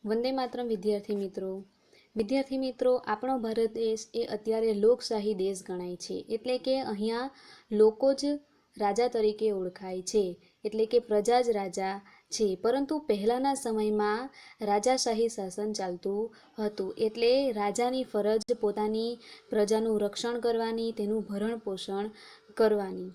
વંદે માતરમ વિદ્યાર્થી મિત્રો આપણો ભારત દેશ એ અત્યારે લોકશાહી દેશ ગણાય છે. એટલે કે અહીંયા લોકો જ રાજા તરીકે ઓળખાય છે. એટલે કે પ્રજા જ રાજા છે. પરંતુ પહેલાંના સમયમાં રાજાશાહી શાસન ચાલતું હતું. એટલે રાજાની ફરજ પોતાની પ્રજાનું રક્ષણ કરવાની, તેનું ભરણ પોષણ કરવાની.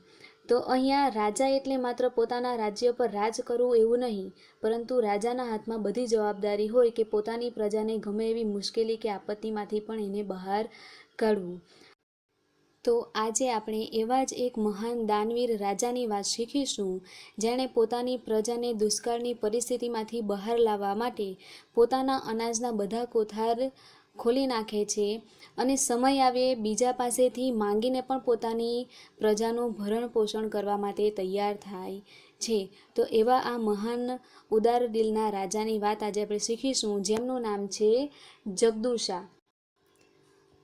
તો અહીંયા રાજા એટલે માત્ર પોતાના રાજ્ય પર રાજ કરવું એવું નહીં, પરંતુ રાજાના હાથમાં બધી જવાબદારી હોય કે પોતાની પ્રજાને ગમે એવી મુશ્કેલી કે આપત્તિમાંથી પણ એને બહાર કાઢવું. તો આજે આપણે એવા જ એક મહાન દાનવીર રાજાની વાત શીખીશું, જેણે પોતાની પ્રજાને દુષ્કાળની પરિસ્થિતિમાંથી બહાર લાવવા માટે પોતાના અનાજના બધા કોઠાર ખોલી નાખે છે અને સમય આવે બીજા પાસેથી માંગીને પણ પોતાની પ્રજાનું ભરણ પોષણ કરવા માટે તૈયાર થાય છે. તો એવા આ મહાન ઉદાર દિલના રાજાની વાત આજે આપણે શીખીશું, જેમનું નામ છે જગદૂ.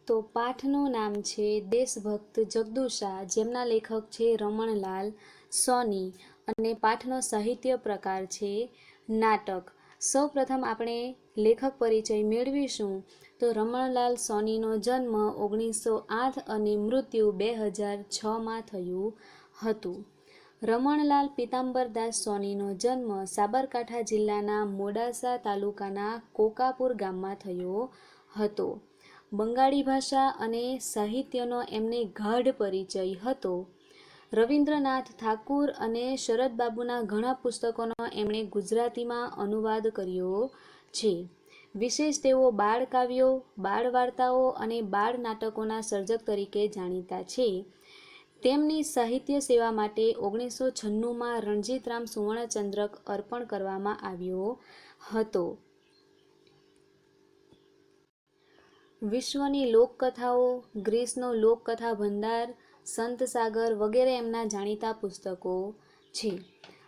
તો પાઠનું નામ છે દેશભક્ત જગદૂ, જેમના લેખક છે રમણલાલ સોની, અને પાઠનો સાહિત્ય પ્રકાર છે નાટક. સૌ પ્રથમ આપણે લેખક પરિચય મેળવીશું. તો રમણલાલ સોનીનો જન્મ 1908 અને મૃત્યુ 2006માં થયું હતું. રમણલાલ પીતાંબરદાસ સોનીનો જન્મ સાબરકાંઠા જિલ્લાના મોડાસા તાલુકાના કોકાપુર ગામમાં થયો હતો. બંગાળી ભાષા અને સાહિત્યનો એમને ગાઢ પરિચય હતો. રવિન્દ્રનાથ ઠાકુર અને શરદબાબુના ઘણા પુસ્તકોનો એમણે ગુજરાતીમાં અનુવાદ કર્યો છે. વિશેષ તેઓ બાળકાવ્યો, બાળ વાર્તાઓ અને બાળ નાટકોના સર્જક તરીકે જાણીતા છે. તેમની સાહિત્ય સેવા માટે 1996માં રણજીતરામ સુવર્ણચંદ્રક અર્પણ કરવામાં આવ્યો હતો. વિશ્વની લોકકથાઓ, ગ્રીસનો લોકકથા ભંડાર, સંતસાગર વગેરે એમના જાણીતા પુસ્તકો છે.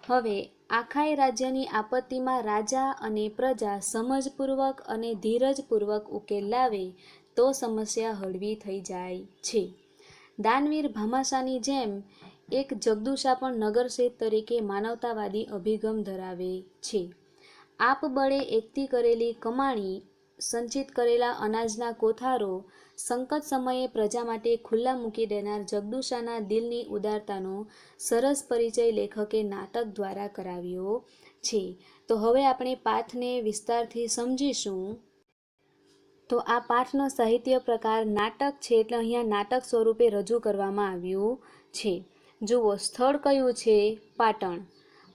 હવે આખાય રાજ્યની આપત્તિમાં રાજા અને પ્રજા સમજપૂર્વક અને ધીરજપૂર્વક ઉકેલ લાવે તો સમસ્યા હળવી થઈ જાય છે. દાનવીર ભામાશાની જેમ એક જગદૂ પણ નગરશેઠ તરીકે માનવતાવાદી અભિગમ ધરાવે છે. આપબળે એકઠી કરેલી કમાણી, સંચિત કરેલા અનાજના કોઠારો સંકટ સમયે પ્રજા માટે ખુલ્લા મૂકી દેનાર જગદૂના દિલની ઉદારતાનો સરસ પરિચય લેખકે નાટક દ્વારા કરાવ્યો છે. તો હવે આપણે પાઠને વિસ્તારથી સમજીશું. તો આ પાઠનો સાહિત્ય પ્રકાર નાટક છે, એટલે અહીંયા નાટક સ્વરૂપે રજૂ કરવામાં આવ્યું છે. જુઓ, સ્થળ કયું છે? પાટણ.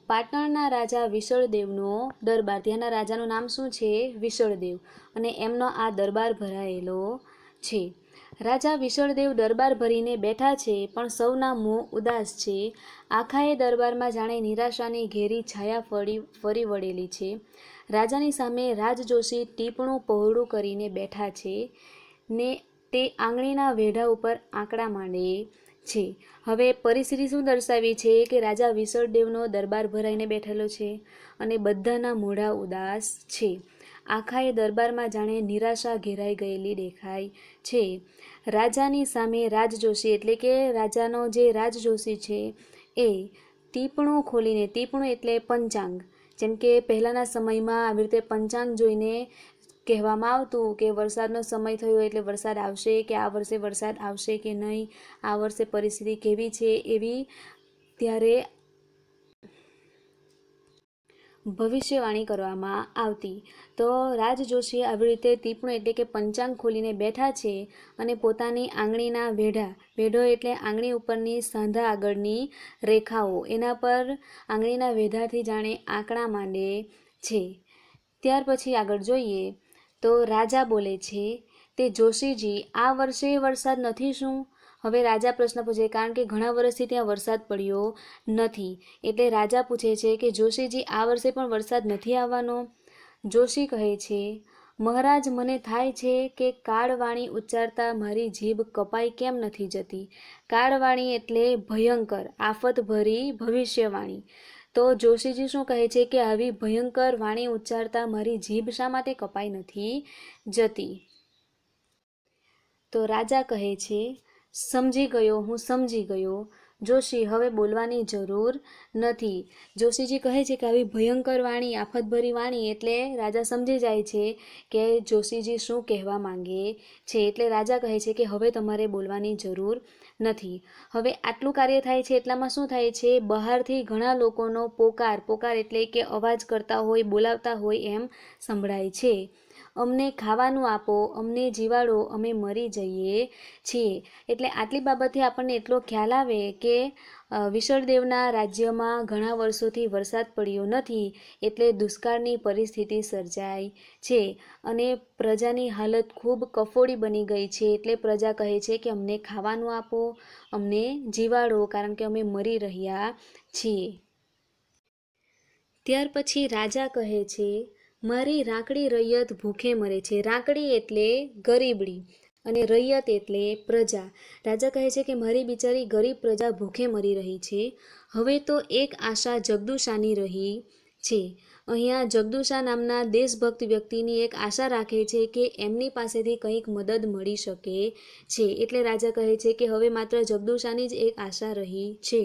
પાટણના રાજા વિશળદેવનો દરબાર. ત્યાંના રાજાનું નામ શું છે? વિશળદેવ. અને એમનો આ દરબાર ભરાયેલો છે. રાજા વિશળદેવ દરબાર ભરીને બેઠા છે, પણ સૌના મોં ઉદાસ છે. આખાએ દરબારમાં જાણે નિરાશાની ઘેરી છાયા ફરી વળેલી છે. રાજાની સામે રાજજોશી ટીપણું પહોળું કરીને બેઠા છે ને તે આંગળીના વેઢા ઉપર આંકડા માંડે છે. હવે પરિસ્થિતિ શું દર્શાવી છે કે રાજા વિશળદેવનો દરબાર ભરાઈને બેઠેલો છે અને બધાના મોઢા ઉદાસ છે. આખાએ દરબારમાં જાણે નિરાશા ઘેરાઈ ગયેલી દેખાય છે. રાજાની સામે રાજજોશી એટલે કે રાજાનો જે રાજજોશી છે એ ટીપણું ખોલીને, ટીપણું એટલે પંચાંગ, જેમ કે પહેલાંના સમયમાં આવી રીતે પંચાંગ જોઈને કહેવામાં આવતું કે વરસાદનો સમય થયો એટલે વરસાદ આવશે, કે આ વર્ષે વરસાદ આવશે કે નહીં, આ વર્ષે પરિસ્થિતિ કેવી છે, એવી ત્યારે ભવિષ્યવાણી કરવામાં આવતી. તો રાજજોશીએ આવી રીતે ટીપણું એટલે કે પંચાંગ ખોલીને બેઠા છે અને પોતાની આંગળીના વેઢો એટલે આંગળી ઉપરની સાંધા આગળની રેખાઓ, એના પર આંગળીના વેઢાથી જાણે આંકડા માંડે છે. ત્યાર પછી આગળ જોઈએ તો રાજા બોલે છે, તે જોશીજી, આ વર્ષે વરસાદ નથી શું? હવે રાજા પ્રશ્ન પૂછે, કારણ કે ઘણા વર્ષથી ત્યાં વરસાદ પડ્યો નથી. એટલે રાજા પૂછે છે કે જોશીજી, આ વર્ષે પણ વરસાદ નથી આવવાનો? જોશી કહે છે, મહારાજ, મને થાય છે કે કાળવાણી ઉચ્ચારતા મારી જીભ કપાઈ કેમ નથી જતી. કાળવાણી એટલે ભયંકર, આફતભરી ભવિષ્યવાણી. તો જોશીજી શું કહે છે કે આવી ભયંકર વાણી ઉચ્ચારતા મારી જીભ શા માટે કપાઈ નથી જતી? તો રાજા કહે છે, સમજી ગયો, હું સમજી ગયો. જોશી, હવે બોલવાની જરૂર નથી. જોશીજી કહે છે કે આવી ભયંકર વાણી, આફતભરી વાણી એટલે રાજા સમજી જાય છે કે જોશીજી શું કહેવા માંગે છે. એટલે રાજા કહે છે કે હવે તમારે બોલવાની જરૂર નથી. હવે આટલું કાર્ય થાય છે એટલામાં શું થાય છે, બહારથી ઘણા લોકોનો પોકાર એટલે કે અવાજ કરતા હોય, બોલાવતા હોય એમ સંભળાય છે. અમને ખાવાનું આપો, અમને જીવાડો, અમે મરી જઈએ છીએ. એટલે આટલી બાબતથી આપણને એટલો ખ્યાલ આવે કે વિશળદેવના રાજ્યમાં ઘણા વર્ષોથી વરસાદ પડ્યો નથી, એટલે દુષ્કાળની પરિસ્થિતિ સર્જાઈ છે અને પ્રજાની હાલત ખૂબ કફોડી બની ગઈ છે. એટલે પ્રજા કહે છે કે અમને ખાવાનું આપો, અમને જીવાડો, કારણ કે અમે મરી રહ્યા છીએ. ત્યાર પછી રાજા કહે છે, મારી રાંકડી રૈયત ભૂખે મરે છે. રાંકડી એટલે ગરીબડી અને રૈયત એટલે પ્રજા. રાજા કહે છે કે મારી બિચારી ગરીબ પ્રજા ભૂખે મરી રહી છે. હવે તો એક આશા જગદુશાની રહી છે. અહીંયા જગદુશા નામના દેશભક્ત વ્યક્તિની એક આશા રાખે છે કે એમની પાસેથી કંઈક મદદ મળી શકે છે. એટલે રાજા કહે છે કે હવે માત્ર જગદુશાની જ એક આશા રહી છે.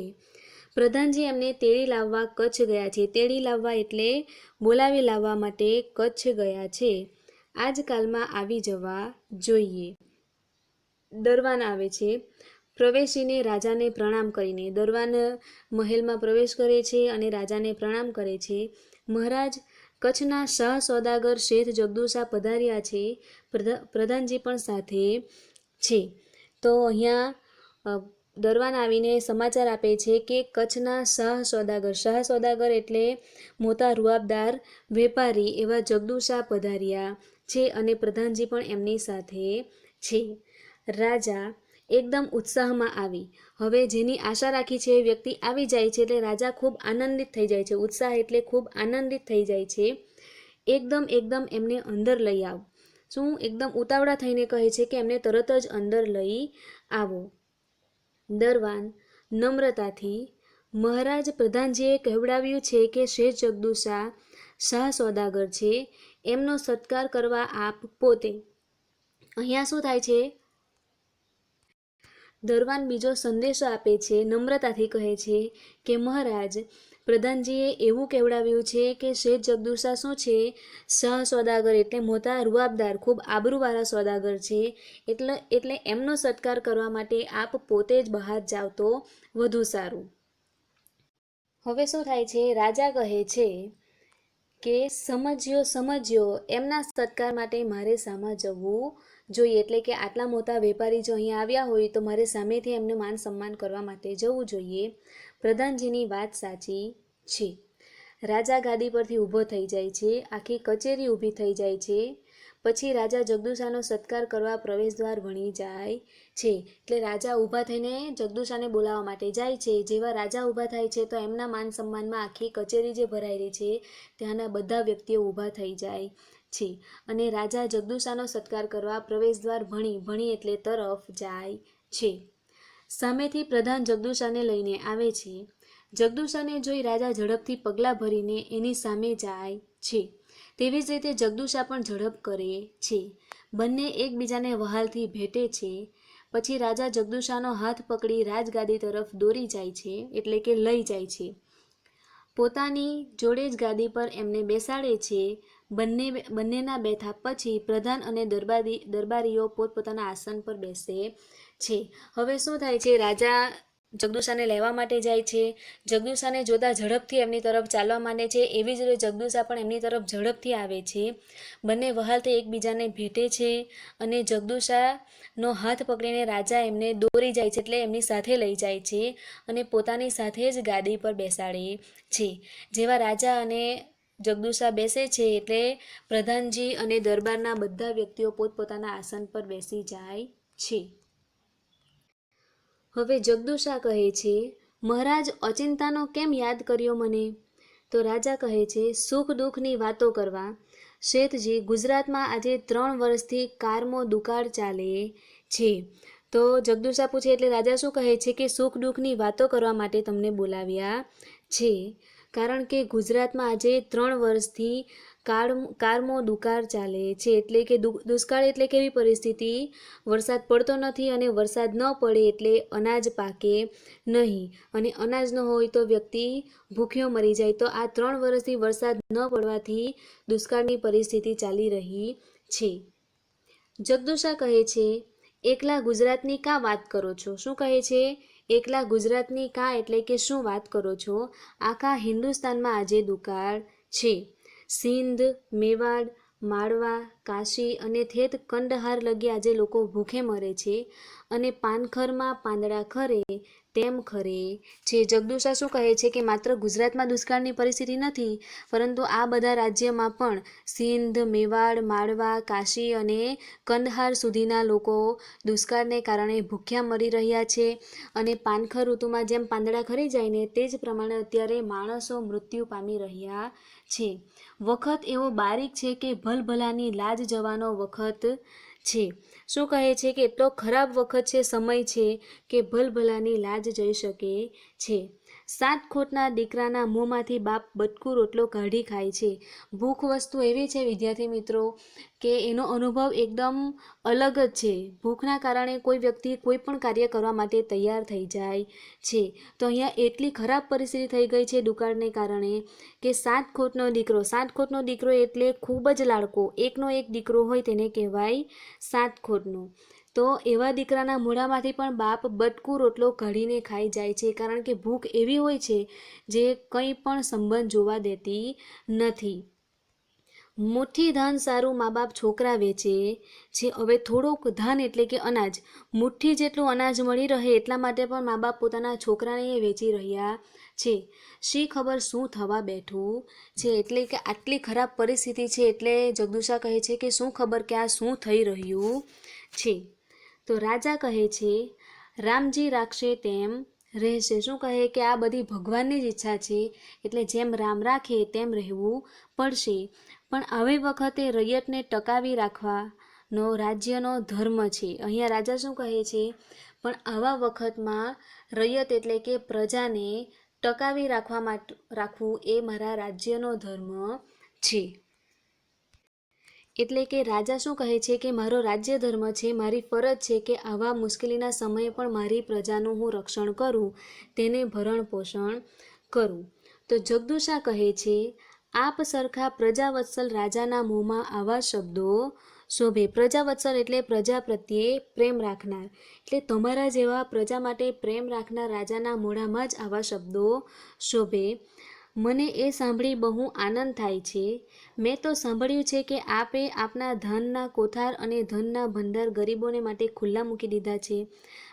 પ્રધાનજી એમને તેડી લાવવા કચ્છ ગયા છે. તેડી લાવવા એટલે બોલાવી લાવવા માટે કચ્છ ગયા છે. આજકાલમાં આવી જવા જોઈએ. દરવાન આવે છે. પ્રવેશીને રાજાને પ્રણામ કરીને દરવાન મહેલમાં પ્રવેશ કરે છે અને રાજાને પ્રણામ કરે છે. મહારાજ, કચ્છના શાહ સોદાગર શેઠ જગદુશા પધાર્યા છે. પ્રધાનજી પણ સાથે છે. તો અહીંયા દરવાન આવીને સમાચાર આપે છે કે કચ્છના શાહ સોદાગર એટલે મોટા રૂઆબદાર વેપારી એવા જગદુશા પધાર્યા છે અને પ્રધાનજી પણ એમની સાથે છે. રાજા એકદમ ઉત્સાહમાં આવી. હવે જેની આશા રાખી છે એ વ્યક્તિ આવી જાય છે એટલે રાજા ખૂબ આનંદિત થઈ જાય છે. ઉત્સાહ એટલે ખૂબ આનંદિત થઈ જાય છે. એકદમ એમને અંદર લઈ આવ. શું એકદમ ઉતાવળા થઈને કહે છે કે એમને તરત જ અંદર લઈ આવો. દરવાન નમ્રતાથી, મહારાજ, પ્રધાનજીએ કહેવડાવ્યું છે કે શેઠ જગદુશા શાહ સોદાગર છે, એમનો સત્કાર કરવા આપ પોતે. અહીંયા શું થાય છે, દરવાન બીજો સંદેશો આપે છે. નમ્રતાથી કહે છે કે મહારાજ, પ્રધાનજીએ એવું કહેવડાવ્યું છે કે શેઠ જગદુશા શું છે, શાહ સોદાગર એટલે મોટા રૂઆબદાર, ખૂબ આબરૂવાળા સોદાગર છે. એટલે એમનો સત્કાર કરવા માટે આપ પોતે જ બહાર જાવ તો વધુ સારું. હવે શું થાય છે, રાજા કહે છે કે સમજ્યો, એમના સત્કાર માટે મારે સામા જવું જોઈએ. એટલે કે આટલા મોટા વેપારી જો અહીંયા આવ્યા હોય તો મારે સામેથી એમને માન સન્માન કરવા માટે જવું જોઈએ. પ્રધાનજીની વાત સાચી છે. રાજા ગાદી પરથી ઊભો થઈ જાય છે. આખી કચેરી ઊભી થઈ જાય છે. પછી રાજા જગદુશાનો સત્કાર કરવા પ્રવેશદ્વાર વણી જાય છે. એટલે રાજા ઊભા થઈને જગદુશાને બોલાવવા માટે જાય છે. જેવા રાજા ઊભા થાય છે તો એમના માન સન્માનમાં આખી કચેરી જે ભરાયેલી છે ત્યાંના બધા વ્યક્તિઓ ઊભા થઈ જાય છે અને રાજા જગદુશાનો સત્કાર કરવા પ્રવેશદ્વાર ભણી એટલે તરફ જાય છે. સામેથી પ્રધાન જગદુશાને લઈને આવે છે. જગદુશાને જોઈ રાજા ઝડપથી પગલાં ભરીને એની સામે જાય છે. તેવી જ રીતે જગદુશા પણ ઝડપ કરે છે. બંને એકબીજાને વહાલથી ભેટે છે. પછી રાજા જગદુશાનો હાથ પકડી રાજગાદી તરફ દોરી જાય છે, એટલે કે લઈ જાય છે. પોતાની જોડે જ ગાદી પર એમને બેસાડે છે. બંનેના બેઠા પછી પ્રધાન અને દરબારીઓ પોતપોતાના આસન પર બેસે છે. હવે શું થાય છે, રાજા જગદુશાને લેવા માટે જાય છે. જગદુશાને જોતા ઝડપથી એમની તરફ ચાલવા માંડે છે. એવી જ રીતે જગદુશા પણ એમની તરફ ઝડપથી આવે છે. બંને વહાલથી એકબીજાને ભેટે છે અને જગદુશાનો હાથ પકડીને રાજા એમને દોરી જાય છે, એટલે એમની સાથે લઈ જાય છે અને પોતાની સાથે જ ગાદી પર બેસાડે છે. જેવા રાજા અને જગદુશા બેસે છે એટલે પ્રધાનજી અને દરબારના બધા વ્યક્તિઓ પોતપોતાના આસન પર બેસી જાય છે. હવે જગદુશા કહે છે, મહારાજ, અચિંતાનો કેમ યાદ કર્યો મને? તો રાજા કહે છે, સુખ દુઃખની વાતો કરવા. શેઠજી, ગુજરાતમાં આજે 3 વર્ષથી કારમો દુકાળ ચાલે છે. તો જગદુશા પૂછે એટલે રાજા શું કહે છે કે સુખ દુઃખની વાતો કરવા માટે તમને બોલાવ્યા છે. કારણ કે ગુજરાતમાં આજે 3 વર્ષથી કારમો દુકાળ ચાલે છે, એટલે કે દુષ્કાળ એટલે કેવી પરિસ્થિતિ? વરસાદ પડતો નથી અને વરસાદ ન પડે એટલે અનાજ પાકે નહીં, અને અનાજ ન હોય તો વ્યક્તિ ભૂખ્યો મરી જાય. તો આ 3 વર્ષથી વરસાદ ન પડવાથી દુષ્કાળની પરિસ્થિતિ ચાલી રહી છે. જગદુશા કહે છે, એકલા ગુજરાતની કાં વાત કરો છો? શું કહે છે? એકલા ગુજરાતની કાં એટલે કે શું વાત કરો છો? આખા હિન્દુસ્તાનમાં આજે દુકાળ છે. સિંધ, મેવાડ, માળવા, કાશી અને થેટ કંડહાર લગી આજે લોકો ભૂખે મરે છે, અને પાનખરમાં પાંદડા ખરે તેમ ખરે છે. જગદુશા શું કહે છે કે માત્ર ગુજરાતમાં દુષ્કાળની પરિસ્થિતિ નથી, પરંતુ આ બધા રાજ્યમાં પણ સિંધ, મેવાડ, માળવા, કાશી અને કંદહાર સુધીના લોકો દુષ્કાળને કારણે ભૂખ્યા મરી રહ્યા છે. અને પાનખર ઋતુમાં જેમ પાંદડા ખરી જાય ને તે જ પ્રમાણે અત્યારે માણસો મૃત્યુ પામી રહ્યા છે. વખત એવો બારીક છે કે ભલભલાની લાજ જવાનો વખત છે. શું કહે છે કે એટલો ખરાબ વખત છે, સમય છે કે ભલભલાની લાજ જઈ શકે છે. 7 ખોટના દીકરાના મોંમાંથી બાપ બટકું રોટલો કાઢી ખાય છે. ભૂખ વસ્તુ એવી છે વિદ્યાર્થી મિત્રો કે એનો અનુભવ એકદમ અલગ જ છે. ભૂખના કારણે કોઈ વ્યક્તિ કોઈ પણ કાર્ય કરવા માટે તૈયાર થઈ જાય છે. તો અહીંયા એટલી ખરાબ પરિસ્થિતિ થઈ ગઈ છે દુકાળને કારણે કે 7 ખોટનો દીકરો. 7 ખોટનો દીકરો એટલે ખૂબ જ લાડકો. એકનો એક દીકરો હોય તેને કહેવાય 7 ખોટનો. તો એવા દીકરાના મોઢામાંથી પણ બાપ બટકું રોટલો કાઢીને ખાઈ જાય છે, કારણ કે ભૂખ એવી હોય છે જે કંઈ પણ સંબંધ જોવા દેતી નથી. મુઠ્ઠી ધાન સારું મા બાપ છોકરા વેચે છે. હવે થોડુંક ધાન એટલે કે અનાજ, મુઠ્ઠી જેટલું અનાજ મળી રહે એટલા માટે પણ મા બાપ પોતાના છોકરાને વેચી રહ્યા છે. શી ખબર શું થવા બેઠું છે? એટલે કે આટલી ખરાબ પરિસ્થિતિ છે. એટલે જગદુશા કહે છે કે શું ખબર કે આ શું થઈ રહ્યું છે. તો રાજા કહે છે, રામજી રાખશે તેમ રહેશે. શું કહે કે આ બધી ભગવાનની જ ઈચ્છા છે, એટલે જેમ રામ રાખે તેમ રહેવું પડશે. પણ આવી વખતે રૈયતને ટકાવી રાખવાનો રાજ્યનો ધર્મ છે. અહીંયા રાજા શું કહે છે? પણ આવા વખતમાં રૈયત એટલે કે પ્રજાને ટકાવી રાખવું એ મારા રાજ્યનો ધર્મ છે. એટલે કે રાજા શું કહે છે કે મારો રાજ્ય ધર્મ છે, મારી ફરજ છે કે આવા મુશ્કેલીના સમયે પણ મારી પ્રજાનું હું રક્ષણ કરું, તેને ભરણ પોષણ કરું. તો જગદુશા કહે છે, આપ સરખા પ્રજાવત્સલ રાજાના મોંમાં આવા શબ્દો શોભે. પ્રજાવત્સલ એટલે પ્રજા પ્રત્યે પ્રેમ રાખનાર. એટલે તમારા જેવા પ્રજા માટે પ્રેમ રાખનાર રાજાના મોઢામાં જ આવા શબ્દો શોભે. મને એ સાંભળી બહુ આનંદ થાય છે. મેં તો સાંભળ્યું છે કે આપે આપના ધનના કોઠાર અને ધનના ભંડાર ગરીબોને માટે ખુલ્લા મૂકી દીધા છે.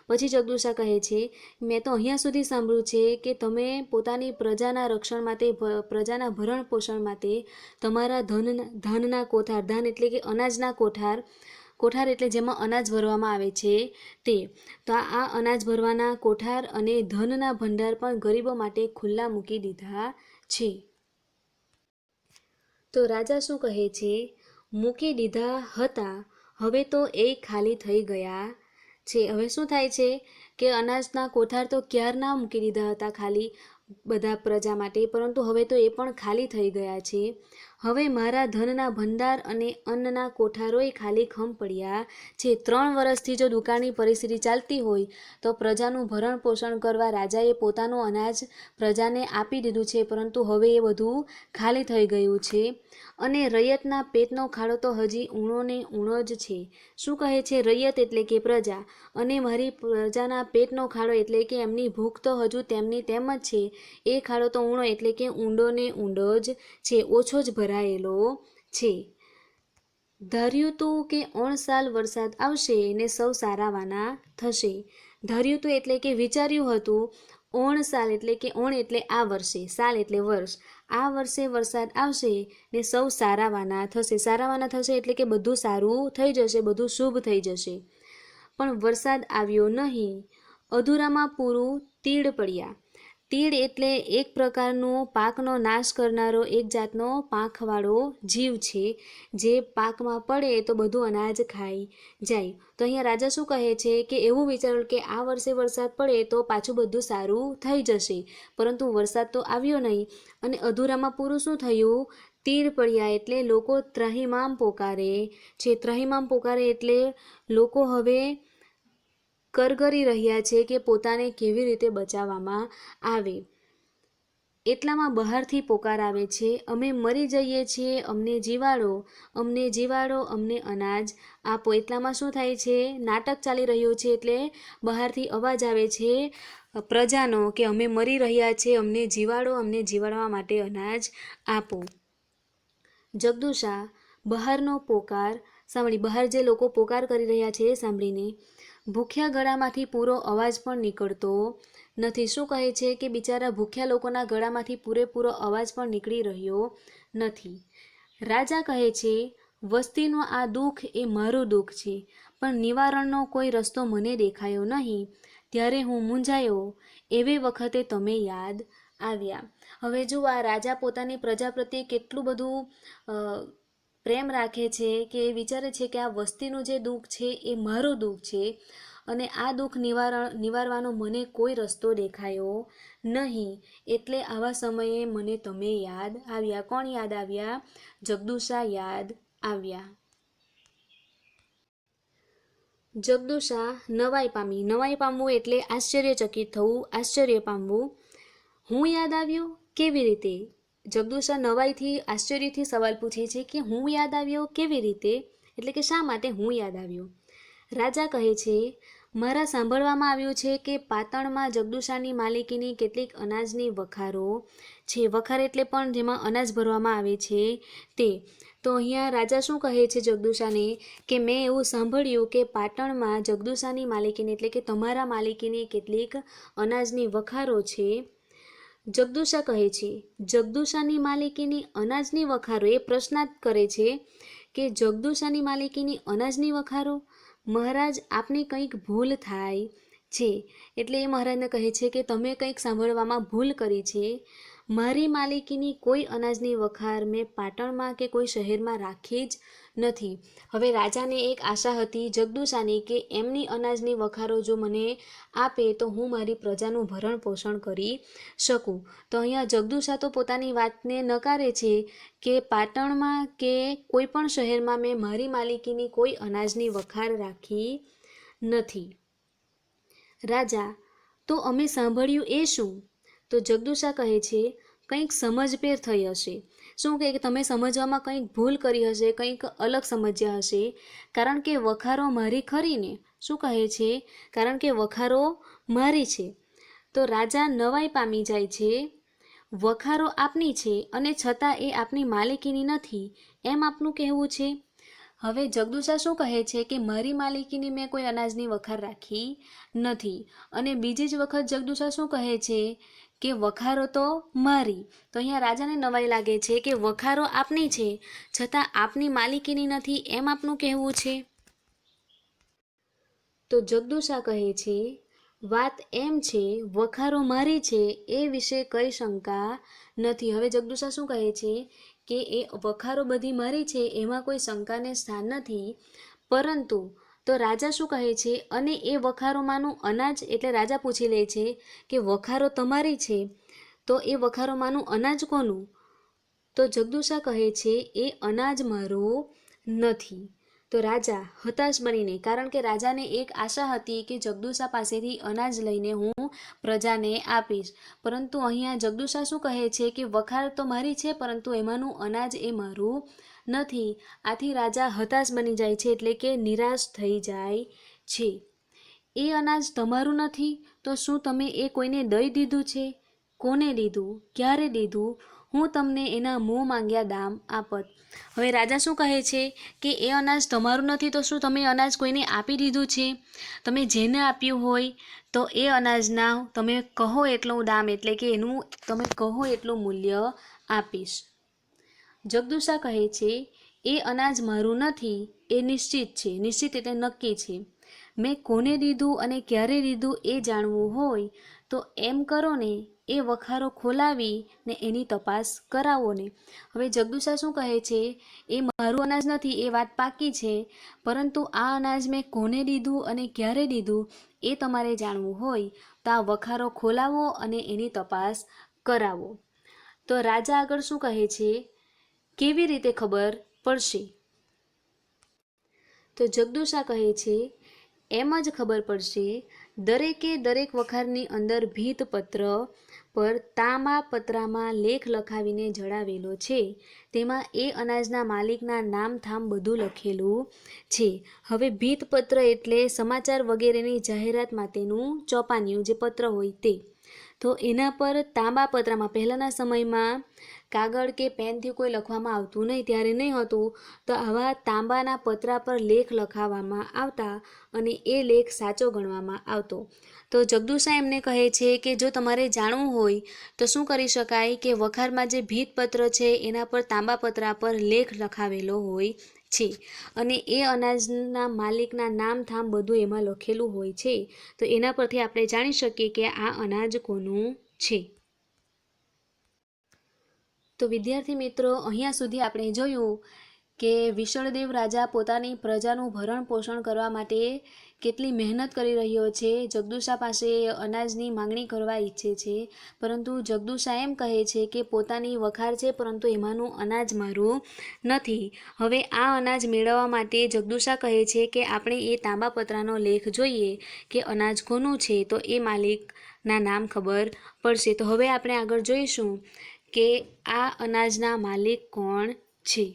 પછી જગદુશા કહે છે, મેં તો અહીંયા સુધી સાંભળ્યું છે કે તમે પોતાની પ્રજાના રક્ષણ માટે, પ્રજાના ભરણ પોષણ માટે તમારા ધનના કોઠાર, ધાન એટલે કે અનાજના કોઠાર એટલે જેમાં અનાજ ભરવામાં આવે છે તે. તો આ અનાજ ભરવાના કોઠાર અને ધનના ભંડાર પણ ગરીબો માટે ખુલ્લા મૂકી દીધા છે. તો રાજા શું કહે છે? મૂકી દીધા હતા, હવે તો એ ખાલી થઈ ગયા છે. હવે શું થાય છે કે અનાજના કોઠાર તો ક્યારના મૂકી દીધા હતા ખાલી બધા પ્રજા માટે, પરંતુ હવે તો એ પણ ખાલી થઈ ગયા છે. હવે મારા ધનના ભંડાર અને અન્નના કોઠારોય ખાલી ખમ પડ્યા છે. 3 વર્ષથી જો દુકાળની પરિસ્થિતિ ચાલતી હોય તો પ્રજાનું ભરણ પોષણ કરવા રાજાએ પોતાનું અનાજ પ્રજાને આપી દીધું છે, પરંતુ હવે એ બધું ખાલી થઈ ગયું છે. અને રૈયતના પેટનો ખાડો તો હજી ઊણો ને ઊણો જ છે. શું કહે છે? રૈયત એટલે કે પ્રજા, અને મારી પ્રજાના પેટનો ખાડો એટલે કે એમની ભૂખ તો હજુ તેમની તેમ જ છે. એ ખાડો તો ઊણો એટલે કે ઊંડો ને ઊંડો જ છે, ઓછો જ ભરાયેલો છે. ધાર્યું તું કે 9 સાલ વરસાદ આવશે ને સૌ સારાવાના થશે. ધાર્યું તું એટલે કે વિચાર્યું હતું. 9 સાલ એટલે કે 9 એટલે આ વર્ષે, સાલ એટલે વર્ષ. આ વર્ષે વરસાદ આવશે ને સૌ સારાવાના થશે. સારાવાના થશે એટલે કે બધું સારું થઈ જશે, બધું શુભ થઈ જશે. પણ વરસાદ આવ્યો નહીં. અધૂરામાં પૂરું તીડ પડ્યા. તીડ એટલે એક પ્રકારનો પાકનો નાશ કરનારો એક જાતનો પાંખવાળો જીવ છે, જે પાકમાં પડે તો બધું અનાજ ખાઈ જાય. તો અહીંયા રાજા શું કહે છે કે એવું વિચાર્યું કે આ વર્ષે વરસાદ પડે તો પાછું બધું સારું થઈ જશે, પરંતુ વરસાદ તો આવ્યો નહીં. અને અધૂરામાં પૂરું શું થયું? તીર પડ્યા એટલે લોકો ત્રાહિમામ પોકારે છે. ત્રાહિમામ પોકારે એટલે લોકો હવે કરગરી રહ્યા છે કે પોતાને કેવી રીતે બચાવવામાં આવે. એટલામાં બહારથી પોકાર આવે છે, અમે મરી જઈએ છીએ, અમને જીવાડો, અમને જીવાડો, અમને અનાજ આપો. એટલામાં શું થાય છે, નાટક ચાલી રહ્યું છે એટલે બહારથી અવાજ આવે છે પ્રજાનો કે અમે મરી રહ્યા છે, અમને જીવાડો, અમને જીવાડવા માટે અનાજ આપો. જગદુશા બહારનો પોકાર સાંભળી, બહાર જે લોકો પોકાર કરી રહ્યા છે એ સાંભળીને ભૂખ્યા ગળામાંથી પૂરો અવાજ પણ નીકળતો નથી. શું કહે છે કે બિચારા ભૂખ્યા લોકોના ગળામાંથી પૂરેપૂરો અવાજ પણ નીકળી રહ્યો નથી. રાજા કહે છે, વસ્તીનું આ દુઃખ એ મારું દુઃખ છે, પણ નિવારણનો કોઈ રસ્તો મને દેખાયો નહીં. ત્યારે હું મૂંઝાયો, એવે વખતે તમે યાદ આવ્યા. હવે જો આ રાજા પોતાની પ્રજા પ્રત્યે કેટલું બધું પ્રેમ રાખે છે કે એ વિચારે છે કે આ વસ્તીનું જે દુઃખ છે એ મારું દુઃખ છે અને આ દુઃખ નિવારવાનો મને કોઈ રસ્તો દેખાયો નહીં. એટલે આવા સમયે મને તમે યાદ આવ્યા. કોણ યાદ આવ્યા? જગદુશા યાદ આવ્યા. જગદુશા નવાઈ પામી. નવાઈ પામવું એટલે આશ્ચર્યચકિત થવું, આશ્ચર્ય પામવું. હું યાદ આવ્યો? કેવી રીતે? જગદુશા નવાઈથી આશ્ચર્યથી સવાલ પૂછે છે કે હું યાદ આવ્યો કેવી રીતે? એટલે કે શા માટે હું યાદ આવ્યો? રાજા કહે છે, મારા સાંભળવામાં આવ્યું છે કે પાટણમાં જગદુશાની માલિકીની કેટલીક અનાજની વખારો છે. વખાર એટલે પણ જેમાં અનાજ ભરવામાં આવે છે તે. તો અહીંયા રાજા શું કહે છે જગદુશાને કે મેં એવું સાંભળ્યું કે પાટણમાં જગદુશાની માલિકીની એટલે કે તમારા માલિકીની કેટલીક અનાજની વખારો છે. જગદુશા કહે છે, જગદુશાની માલિકીની અનાજની વખારો? એ પ્રશ્નાર્થ કરે છે કે જગદુશાની માલિકીની અનાજની વખારો? મહારાજ, આપને કંઈક ભૂલ થાય છે. એટલે એ મહારાજને કહે છે કે તમે કંઈક સાંભળવામાં ભૂલ કરી છે. મારી માલિકીની કોઈ અનાજની વખાર મેં પાટણમાં કે કોઈ શહેરમાં રાખી જ નથી. હવે રાજાને એક આશા હતી જગદુશાની કે એમની અનાજની વખારો જો મને આપે તો હું મારી પ્રજાનું ભરણ પોષણ કરી શકું. તો અહીંયા જગદુશા તો પોતાની વાતને નકારે છે કે પાટણમાં કે કોઈ પણ શહેરમાં મેં મારી માલિકીની કોઈ અનાજની વખાર રાખી નથી. રાજા, તો અમે સાંભળ્યું એ શું? તો જગદુશા કહે છે, કંઈક સમજપેર થઈ હશે. શું કહે કે તમે સમજવામાં કંઈક ભૂલ કરી હશે, કંઈક અલગ સમજ્યા હશે. કારણ કે વખારો મારી ખરી ને? શું કહે છે? કારણ કે વખારો મારી છે. તો રાજા નવાઈ પામી જાય છે. વખારો આપની છે અને છતાં એ આપની માલિકીની નથી, એમ આપનું કહેવું છે. હવે જગદુશા શું કહે છે કે મારી માલિકીની મેં કોઈ અનાજની વખાર રાખી નથી. અને બીજી જ વખત જગદુશા શું કહે છે કે વખારો તો મારી. તો અહીંયા રાજાને નવાઈ લાગે છે કે વખારો આપની છે છતાં આપની માલિકીની નથી, એમ આપનું કહેવું છે. તો જગદુશા કહે છે, વાત એમ છે, વખારો મારી છે એ વિશે કઈ શંકા નથી. હવે જગદુશા શું કહે છે કે એ વખારો બધી મારી છે એમાં કોઈ શંકાને સ્થાન નથી. પરંતુ તો રાજા શું કહે છે, અને એ વખારોમાંનું અનાજ, એટલે રાજા પૂછી લે છે કે વખારો તમારી છે તો એ વખારોમાંનું અનાજ કોનું? તો જગદુશા કહે છે, એ અનાજ મારું નથી. તો રાજા હતાશ બનીને, કારણ કે રાજાને એક આશા હતી કે જગદુશા પાસેથી અનાજ લઈને હું પ્રજાને આપીશ, પરંતુ અહીંયા જગદુશા શું કહે છે કે વખાર તો મારી છે પરંતુ એમાંનું અનાજ એ મારું નથી. આથી રાજા હતાશ બની જાય છે, એટલે કે નિરાશ થઈ જાય છે. એ અનાજ તમારું નથી તો શું તમે એ કોઈને દઈ દીધું છે? કોને દીધું? ક્યારે દીધું? હું તમને એના મોં માંગ્યા દામ આપત. હવે રાજા શું કહે છે કે એ અનાજ તમારું નથી તો શું તમે અનાજ કોઈને આપી દીધું છે? તમે જેને આપ્યું હોય તો એ અનાજના તમે કહો એટલું દામ, એટલે કે એનું તમે કહો એટલું મૂલ્ય આપીશ. જગદુશા કહે છે, એ અનાજ મારું નથી એ નિશ્ચિત છે. નિશ્ચિત એટલે નક્કી છે. મેં કોને દીધું અને ક્યારે દીધું એ જાણવું હોય તો એમ કરો ને, એ વખારો ખોલાવી ને એની તપાસ કરાવો ને. હવે જગદુશા શું કહે છે, એ મારું અનાજ નથી એ વાત પાકી છે, પરંતુ આ અનાજ મેં કોને દીધું અને ક્યારે દીધું એ તમારે જાણવું હોય તો આ વખારો ખોલાવો અને એની તપાસ કરાવો. તો રાજા આગળ શું કહે છે કેવી રીતે ખબર પડશે? તો જગદુશા કહે છે, એમ જ ખબર પડશે. દરેકે દરેક વખારની અંદર ભીતપત્ર પર તાંબા પત્રામાં લેખ લખાવીને જડાવેલો છે. તેમાં એ અનાજના માલિકના નામ થામ બધું લખેલું છે. હવે ભીતપત્ર એટલે સમાચાર વગેરેની જાહેરાત માટેનું ચોપાનિયું જે પત્ર હોય તે. તો એના પર તાંબા પત્રામાં પહેલાંના સમયમાં કાગળ કે પેનથી કોઈ લખવામાં આવતું નહીં, ત્યારે નહીં હતું, તો આવા તાંબાના પતરા પર લેખ લખાવવામાં આવતા અને એ લેખ સાચો ગણવામાં આવતો. તો જગદુશા એમને કહે છે કે જો તમારે જાણવું હોય તો શું કરી શકાય કે વખારમાં જે ભીતપત્ર છે એના પર તાંબા પતરા પર લેખ લખાવેલો હોય છે અને એ અનાજના માલિકના નામ થામ બધું એમાં લખેલું હોય છે. તો એના પરથી આપણે જાણી શકીએ કે આ અનાજ કોનું છે. તો વિદ્યાર્થી મિત્રો, અહીંયા સુધી આપણે જોયું કે વિશળદેવ રાજા પોતાની પ્રજાનું ભરણ પોષણ કરવા માટે કેટલી મહેનત કરી રહ્યો છે. જગદુશા પાસે અનાજની માંગણી કરવા ઈચ્છે છે, પરંતુ જગદુશા એમ કહે છે કે પોતાની વખાર છે પરંતુ એમાંનું અનાજ મારું નથી. હવે આ અનાજ મેળવવા માટે જગદુશા કહે છે કે આપણે એ તાંબા પત્રાનો લેખ જોઈએ કે અનાજ કોનું છે, તો એ માલિકના નામ ખબર પડશે. તો હવે આપણે આગળ જોઈશું કે આ અનાજના માલિક કોણ છે.